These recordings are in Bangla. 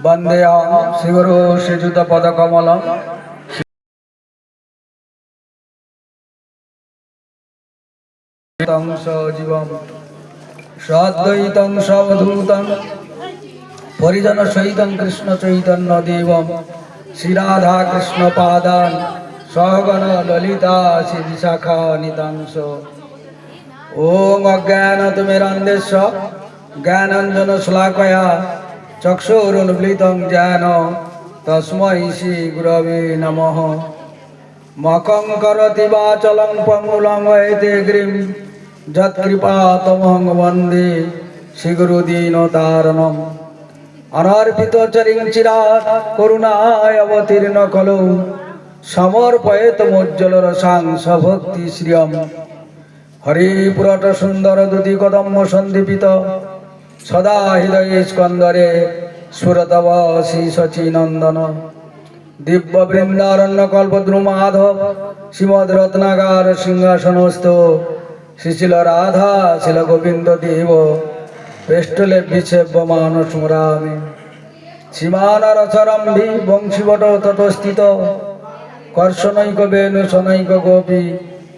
वंदेयं श्रीगुरु श्रीयुतपदकमलं सजीवं सद्वैतं सवधूतं परिजन सहितं कृष्ण चैतन्य देवं श्रीराधा कृष्ण पादान् सहगण ललिता श्री विशाखा नितांश ओम अज्ञानतिमिरान्धस्य ज्ञानाञ्जनशलाकया चक्षुरुन्मीलितं येन तस्मै श्रीगुरवे नमः। मखं करोति वाचालं पङ्गुलं वैदेगिरिं यत्कृपातमहं वन्दे श्रीगुरुदीनतारणम्। अनर्पितचरिं चिरात् करुणाय अवतीर्ण खलु समर्पयेतमुज्ज्वलरसां सभक्तिश्रियम्। हरिपुरट सुंदर दुति कदम्ब सन्दीपित सदा हृदय स्कंदरे सुरतव श्री सचिनंदन दिव्य वृंदारण्य कल्पद्रुमाधव श्रीमद रत्नागार सिंहासनस्थ श्रीशिल राधा शिल गोविंद देव पेष्टले विषेव्यमान स्मरामि सीमानरचरम्भि वंशीवट तटस्थित कर्षणैक वेणुशनैक गोपी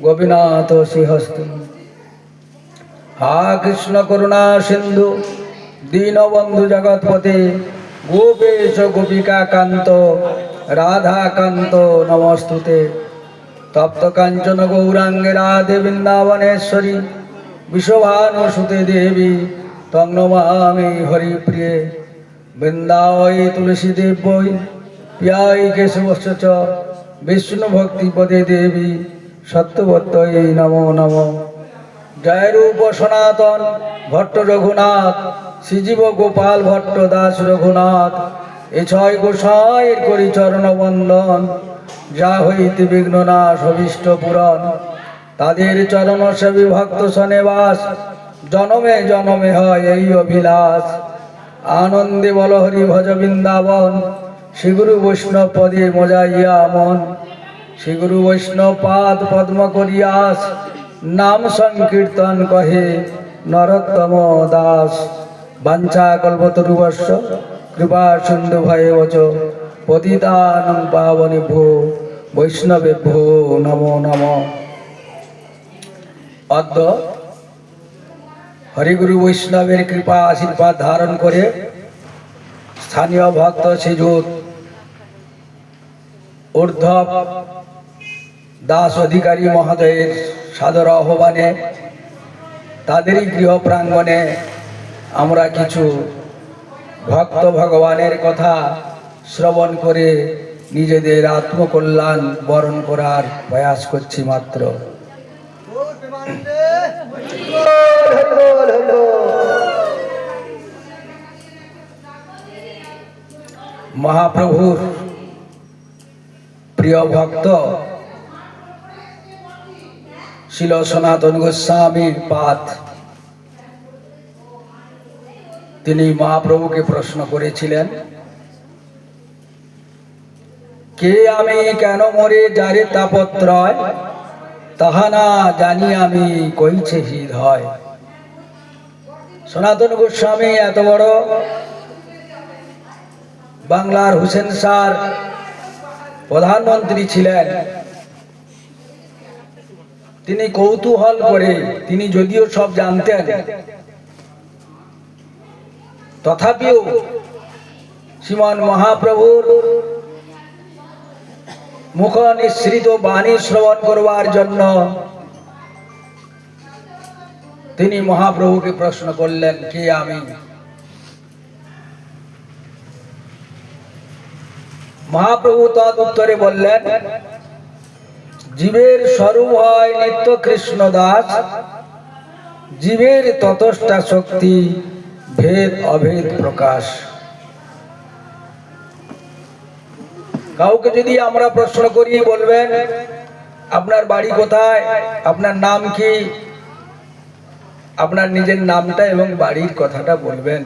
गोपीनाथ श्रीहस्ति। हा कृष्ण करुणा सिंधु दीनबंधु जगतपते गोपेश गोपिका कांत राधा कांत नमस्तुते। तप्त कांचन गौरांगे राधे वृंदावनेश्वरी विश्वभानुसुते देवी तं नमामि हरिप्रिये। वृंदावै तुलसी देवै प्याय केशवस्य च विष्णु भक्ति पदे देवी सत्यवत्तये नमो नमो। जय रूप सनातन भट्ट रघुनाथ श्रीजीव गोपाल भट्ट दास रघुनाथ ए छय गोसाईर करि चरण बंदन जा हईते विघ्ननाश अभीष्ट पूरण तादेर चरण सेवी भक्त सनेबास जनमे जनमे हय एई अभिलाष। आनंदे बल हरि भज बृंदावन श्री गुरु वैष्णव पदे मजाइया मन श्री गुरु वैष्णव पाद पद्म करियास नाम संकीर्तन कहे नरोत्तम दास। वांछा कल्पतरुभ्यश्च कृपा सिंधु भैवच पतितानं पावनेभ्यो वैष्णवेभ्यो नमो नमः। अद्य हरिगुरु वैष्णवेर कृपा आशीर्वाद धारण करे स्थानीय भक्त श्रीजुत ऊर्ध्व दास अधिकारी महोदय सादर आह्वाने तादेरी गृह प्रांगणे आमरा किछु भक्त भगवानेर कथा श्रवण करे निजेदेर आत्मकल्याण बरण करार प्रयास करछि मात्र। महाप्रभुर प्रिय भक्त शिल सनातन गोस्वामी पाद तिनी महाप्रभु के प्रश्न करेছিলেন के आमी केन मरे जारे तापत्रय ताहा ना जानी आमी कइছে হৃদয়। सनातन गोस्वामी एत बड़ बांगलार हुसैन शाहर प्रधानमंत्री छिलेन তিনি কৌতূহল করে তিনি যদিও সব জানতেন তথাপিও শ্রীমান মহাপ্রভুর মুখ নিঃসৃত বাণী শ্রবণ করবার জন্য তিনি মহাপ্রভুকে প্রশ্ন করলেন কে আমি। মহাপ্রভু তদ উত্তরে বললেন জীবের স্বরূপ হয় নিত্য কৃষ্ণ দাস জীবের ততষ্ঠা শক্তি भेद अभेद प्रकाश। কাউকে যদি আমরা প্রশ্ন করি বলবেন আপনার বাড়ি কোথায়, আপনার নাম কি, আপনার নিজের নামটা এবং বাড়ির কথাটা বলবেন।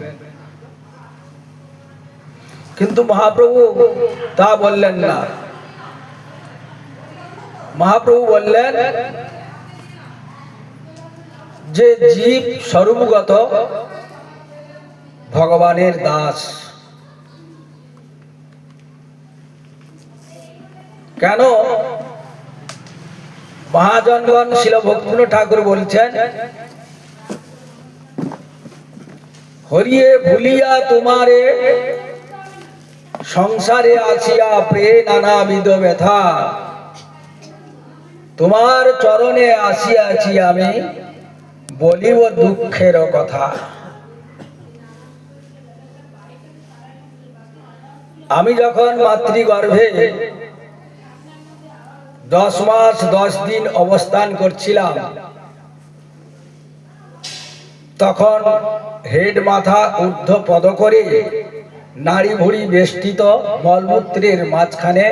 কিন্তু মহাপ্রভু তা বললেন না। মহাপ্রভু বললেন যে জীব স্বরূপগত ভগবানের দাস কেন? মহাজনগণ শিল ভক্তিবিনোদ ঠাকুর বলছেন, হরিয়ে ভুলিয়া তোমারে সংসারে আসিয়া প্রে নানাবিধ ব্যথা, তোমার চরণে আসিয়াছি আমি বলিব দুঃখের কথা। আমি যখন মাতৃগর্ভে 10 মাস 10 দিন অবস্থান করছিলাম, তখন হেড মাথা ঊর্ধ্ব পদ করে নাড়ি ভুড়ি বেষ্টিত মলমূত্রের মাঝখানে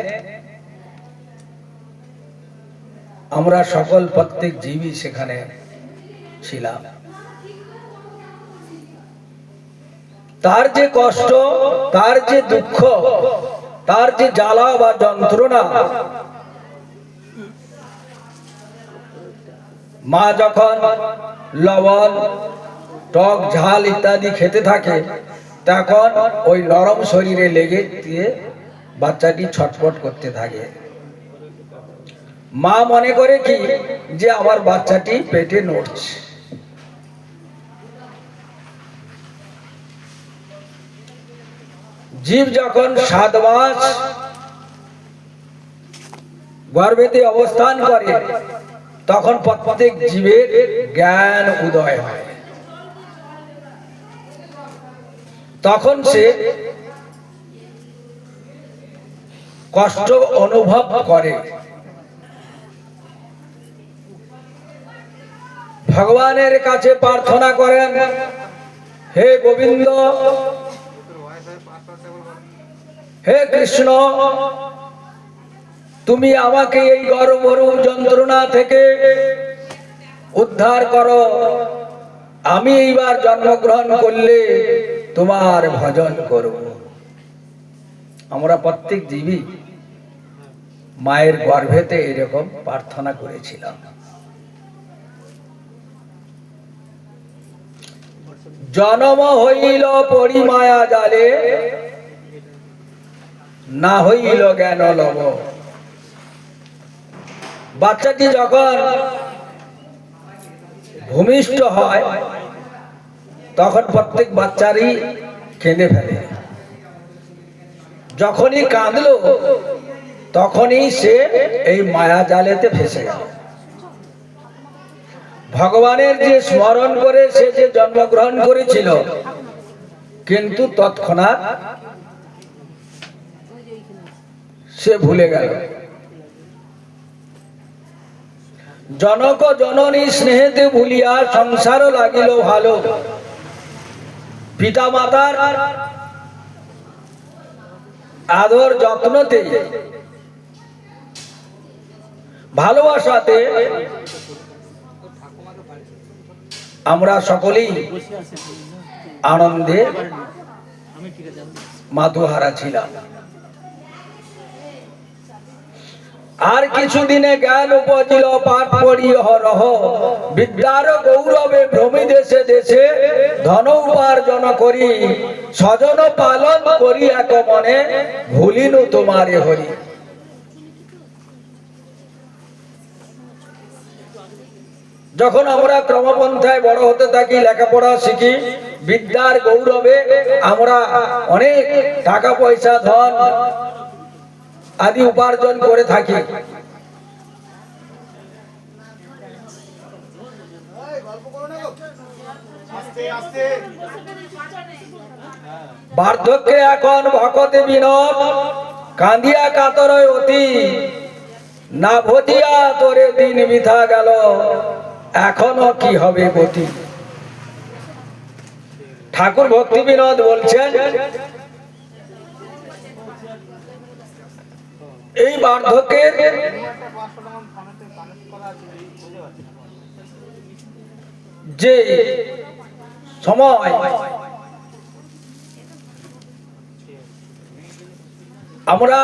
আমরা সকল প্রত্যেক জীবী সেখানে ছিলাম। তার যে কষ্ট, তার যে দুঃখ, তার যে জ্বালা বা যন্ত্রণা, মা যখন লবণ টক ঝাল ইত্যাদি খেতে থাকে, তখন ওই নরম শরীরে লেগে দিয়ে বাচ্চাটি ছটফট করতে থাকে। মা মনে করে কি যে আমার বাচ্চাটি পেটে নড়ছে। জীব যখন 7 মাস গর্ভেতে অবস্থান করে, তখন প্রত্যেক জীবের জ্ঞান উদয় হয়। তখন সে কষ্ট অনুভব করে। ভগবানের কাছে প্রার্থনা করেন, হে গোবিন্দ, হে কৃষ্ণ, তুমি আমাকে এই গর্ভরূপ যন্ত্রণা থেকে উদ্ধার করো। আমি এইবার জন্মগ্রহণ করলে তোমার ভজন করব। আমরা প্রত্যেক জীবী মায়ের গর্ভেতে এরকম প্রার্থনা করেছিলাম। জন্ম হইল পরিমায়া জালে, না হইল জ্ঞান লব। বাচ্চাটি যখন ভূমিষ্ঠ হয়, তখন প্রত্যেক বাচ্চারই কেঁদে ফেলে। যখনই কাঁদলো, তখনই সে এই মায়া জালেতে ফেসে গেল। ভগবানের যে স্মরণ করে সে যে জন্মগ্রহণ করেছিল, কিন্তু তৎক্ষণাৎ সে ভুলে গেল। জনক জননী স্নেহেতে ভুলিয়া সংসার লাগিল ভালো। পিতা মাতার আদর যত্নতে, ভালোবাসাতে আমরা সকলেই আনন্দে মাতুহারা ছিলাম। আর কিছুদিনে জ্ঞান উপজিল, পাঠ পড়ি হরহ, বিদ্যার গৌরবে ভ্রমি দেশে দেশে, ধন উপার্জন করি, স্বজন পালন করি এক মনে, ভুলিনু তোমারে হরি। যখন আমরা ক্রমপন্থায় বড় হতে থাকি, লেখাপড়া শিখি, বিদ্যার গৌরবে আমরা অনেক টাকা পয়সা ধন আদি উপার্জন করে থাকি। বার্ধক্যে এখন ভকতে বিনোদ, কাঁদিয়া কাতর অতি, না ভজিয়া তোরে দিন বৃথা গেল, এখনো কি হবে গতি। ঠাকুর ভক্তি বিনোদ বলছেন, এই বার্ধক্যের যে সময় আমরা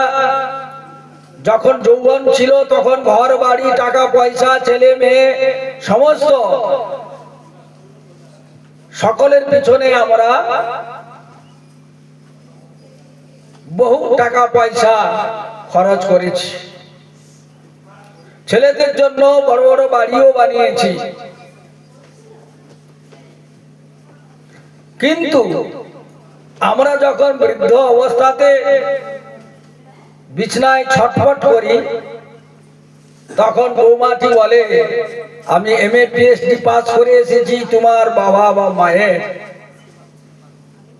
যখন যৌবন ছিল, তখন ঘর বাড়ি টাকা পয়সা ছেলে মেয়ে সমস্ত সকলের পিছনে আমরা বহু টাকা পয়সা খরচ করেছি। ছেলেদের জন্য বড় বড় বাড়িও বানিয়েছি, কিন্তু আমরা যখন বৃদ্ধ অবস্থাতে বিছনায় ছটফট করি তখন বৌমাটি বলে, আমি MA PhD পাস করে এসেছি তোমার বাবা বা মায়ের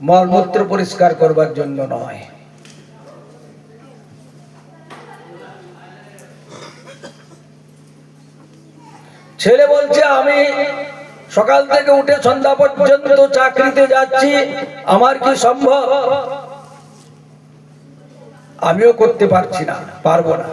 মলমূত্র পরিষ্কার করবার জন্য নয়। ছেলে বলছে, আমি সকাল থেকে উঠে সন্ধ্যা পর্যন্ত চাকরিতে যাচ্ছি, আমার কি সম্ভব? আমিও করতে পারছি না, পারবো না।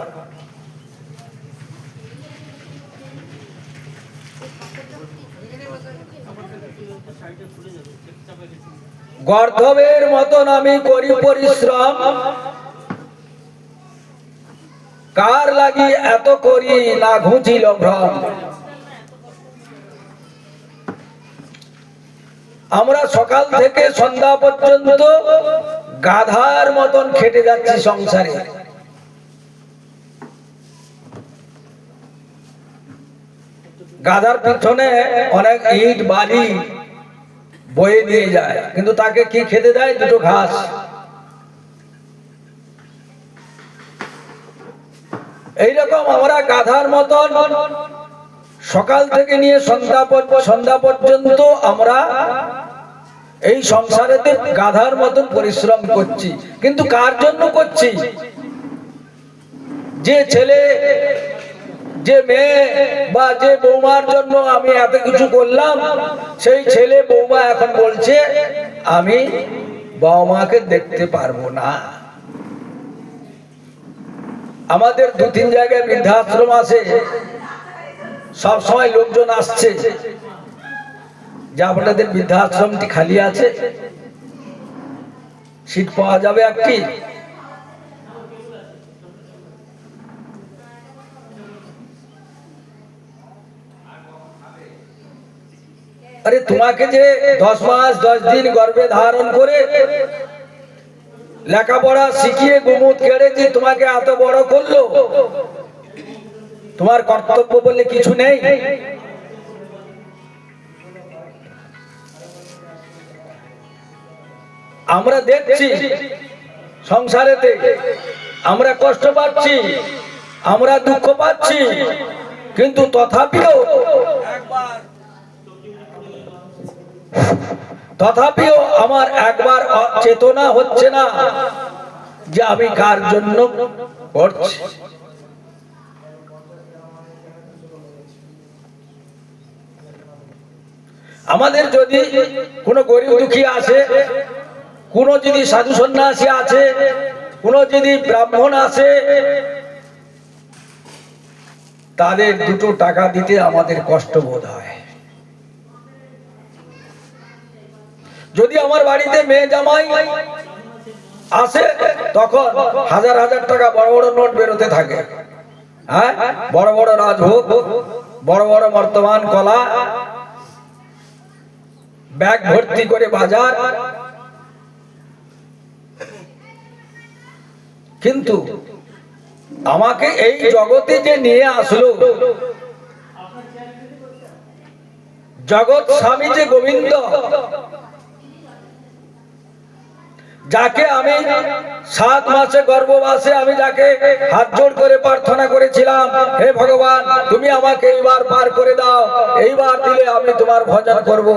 গর্ধবের মতন আমি করি পরিশ্রম, কার লাগি এত করি না ঘুচিল ভ্রম। আমরা সকাল থেকে সন্ধ্যা পর্যন্ত গাধার মতন খেটে যাচ্ছি সংসারে। গাধার পিছনে অনেক ইট বালি বয়ে নিয়ে যায়, কিন্তু তাকে কি খেতে দেয়? দুটো ঘাস। এইরকম আমরা গাধার মতন সকাল থেকে নিয়ে সন্ধ্যা পর্যন্ত আমরা এই সংসারেতে গাধার মতন পরিশ্রম করছি, কিন্তু কার জন্য করছি? যে ছেলে, যে মেয়ে বা যে বৌমার জন্য আমি এত কিছু করলাম, সেই ছেলে বৌমা এখন বলছে আমি বৌমাকে দেখতে পারবো না। আমাদের 2-3 জায়গায় বৃদ্ধাশ্রম আছে, সব সময় লোকজন আসছে যে আপনাদের বৃদ্ধাশ্রমটি খালি আছে, সিট পাওয়া যাবে একটি? আরে তোমাকে যে 10 মাস 10 দিন গর্ভে ধারণ করে লেখাপড়া শিখিয়ে গোমুখ কেড়ে যে তোমাকে এত বড় করলো, তোমার কর্তব্য বলে কিছু নেই? আমরা দেখছি সংসারেতে আমরা কষ্ট পাচ্ছি, আমরা দুঃখ পাচ্ছি, কিন্তু তথাপিও আমার একবার চেতনা হচ্ছে না যে আমি কার জন্য করছি। আমাদের যদি কোনো গরিব দুঃখী আসে, কোনো যদি সাধু সন্ন্যাসী আছে, কোনো যদি ব্রাহ্মণ আছে, তাদের 2 টাকা দিতে আমাদের কষ্ট বোধ হয়। যদি আমার বাড়িতে মেয়ে জামাই আসে, তখন হাজার হাজার টাকা বড় বড় নোট বেরোতে থাকে। হ্যাঁ, বড় বড় রাজভোগ, বড় বড় বর্তমান কলা, ব্যাগ ভর্তি করে বাজার। কিন্তু আমাকে এই জগতে যে নিয়ে আসলো, জগৎ স্বামী যে গোবিন্দ, যাকে আমি 7 মাসে গর্ভবাসে আমি যাকে হাত জোড় করে প্রার্থনা করেছিলাম, হে ভগবান তুমি আমাকে এইবার পার করে দাও, এইবার দিলে আমি তোমার ভজন করব।